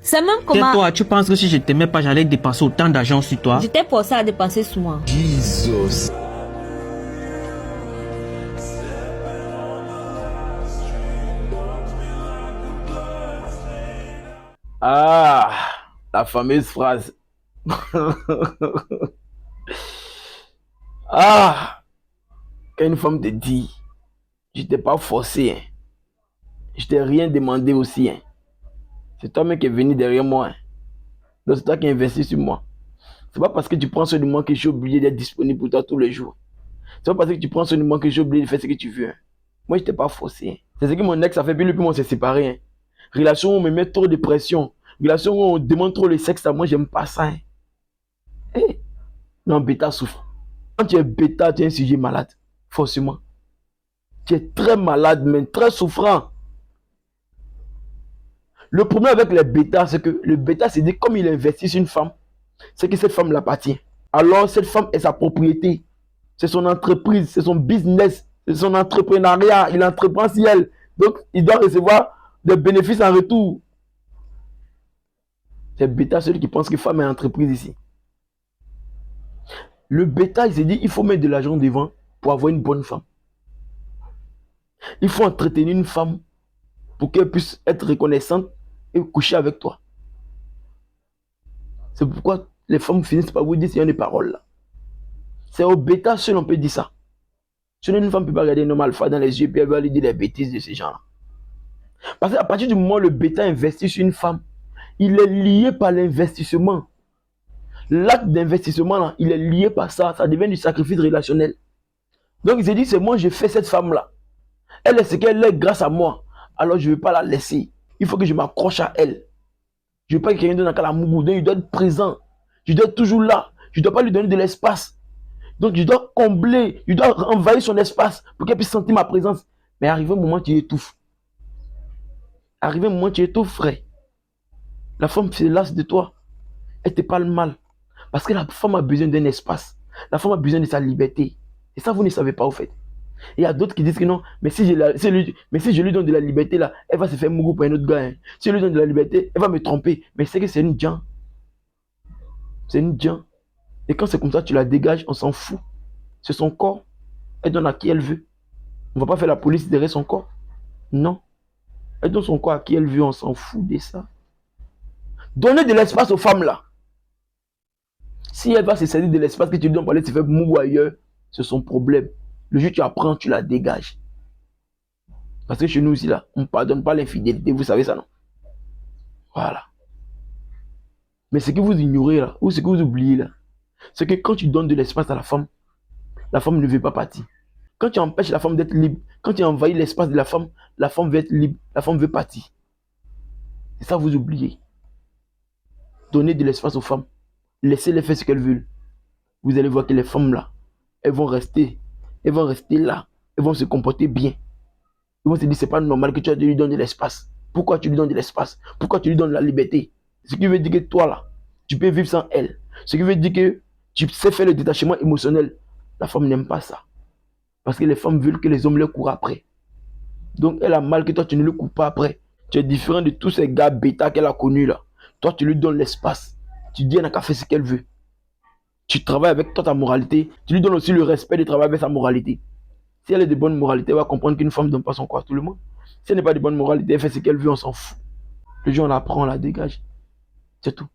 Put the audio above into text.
C'est même Et comment... toi, tu penses que si je t'aimais pas, j'allais dépenser autant d'argent sur toi? Je t'ai forcé à dépenser sur moi. Jesus. Ah, la fameuse phrase. Ah, quand une femme te dit, je t'ai pas forcé, hein. Je t'ai rien demandé aussi, hein. C'est toi-même qui es venu derrière moi, hein. Donc c'est toi qui investis sur moi. C'est pas parce que tu prends soin de moi que je suis obligé d'être disponible pour toi tous les jours. C'est pas parce que tu prends soin de moi que je suis obligé de faire ce que tu veux, hein. Moi, je t'ai pas forcé, hein. C'est ce que mon ex a fait, puis lui, puis on s'est séparés, hein. Relation où on me met trop de pression. Relation où on demande trop le sexe à moi, j'aime pas ça, hein. Hey. Non, bêta souffre. Quand tu es bêta, tu es un sujet malade. Forcément. Tu es très malade, mais très souffrant. Le problème avec les bêtas, c'est que le bêta, c'est dit comme il investit sur une femme, c'est que cette femme l'appartient. Alors, cette femme est sa propriété. C'est son entreprise, c'est son business, c'est son entrepreneuriat. Il entreprend sur elle. Donc, il doit recevoir des bénéfices en retour. C'est bêta celui qui pense que femme est entreprise ici. Le bêta, il s'est dit, il faut mettre de l'argent devant pour avoir une bonne femme. Il faut entretenir une femme pour qu'elle puisse être reconnaissante et coucher avec toi. C'est pourquoi les femmes finissent par vous dire ces paroles là. C'est au bêta seul on peut dire ça. Sinon une femme ne peut pas regarder un homme alpha dans les yeux et puis elle va lui dire les bêtises de ces gens-là. Parce qu'à partir du moment où le bêta investit sur une femme, il est lié par l'investissement. L'acte d'investissement là, il est lié par ça. Ça devient du sacrifice relationnel. Donc il s'est dit, c'est moi, je fais cette femme-là. Elle est ce qu'elle est grâce à moi. Alors je ne vais pas la laisser. Il faut que je m'accroche à elle. Je ne veux pas que quelqu'un donne à la mougou. Donc il doit être présent. Je dois être toujours là. Je ne dois pas lui donner de l'espace. Donc je dois combler. Je dois envahir son espace pour qu'elle puisse sentir ma présence. Mais arrivé un moment, tu étouffes. Arrivé un moment, tu étouffes, frère. La femme se lasse de toi. Elle te parle mal. Parce que la femme a besoin d'un espace. La femme a besoin de sa liberté. Et ça, vous ne savez pas, au fait. Il y a d'autres qui disent que non, mais si je lui donne de la liberté, là, elle va se faire mourir pour un autre gars, hein. Si je lui donne de la liberté, elle va me tromper. Mais c'est que c'est une djinn. C'est une djinn. Et quand c'est comme ça, tu la dégages, on s'en fout. C'est son corps. Elle donne à qui elle veut. On ne va pas faire la police derrière son corps. Non. Elle donne son corps à qui elle veut, on s'en fout de ça. Donnez de l'espace aux femmes là. Si elle va se servir de l'espace que tu lui donnes pour aller se faire mourir ailleurs, c'est son problème. Le jour où tu apprends, tu la dégages. Parce que chez nous aussi, là, on ne pardonne pas l'infidélité, vous savez ça, non? Voilà. Mais ce que vous ignorez, là, ou ce que vous oubliez, là, c'est que quand tu donnes de l'espace à la femme ne veut pas partir. Quand tu empêches la femme d'être libre, quand tu envahis l'espace de la femme veut être libre, la femme veut partir. C'est ça, vous oubliez. Donnez de l'espace aux femmes. Laissez-les faire ce qu'elles veulent. Vous allez voir que les femmes, là, elles vont rester là. Elles vont se comporter bien. Ils vont se dire, c'est pas normal que tu lui donnes de l'espace. Pourquoi tu lui donnes de l'espace? Pourquoi tu lui donnes la liberté? Ce qui veut dire que toi, là, tu peux vivre sans elle. Ce qui veut dire que tu sais faire le détachement émotionnel. La femme n'aime pas ça. Parce que les femmes veulent que les hommes leur courent après. Donc, elle a mal que toi, tu ne le cours pas après. Tu es différent de tous ces gars bêta qu'elle a connus, là. Toi, tu lui donnes l'espace. Tu dis, elle n'a qu'à faire ce qu'elle veut. Tu travailles avec toi ta moralité. Tu lui donnes aussi le respect de travailler avec sa moralité. Si elle est de bonne moralité, elle va comprendre qu'une femme ne donne pas son corps à tout le monde. Si elle n'est pas de bonne moralité, elle fait ce qu'elle veut, on s'en fout. Le jour où on la prend, on la dégage. C'est tout.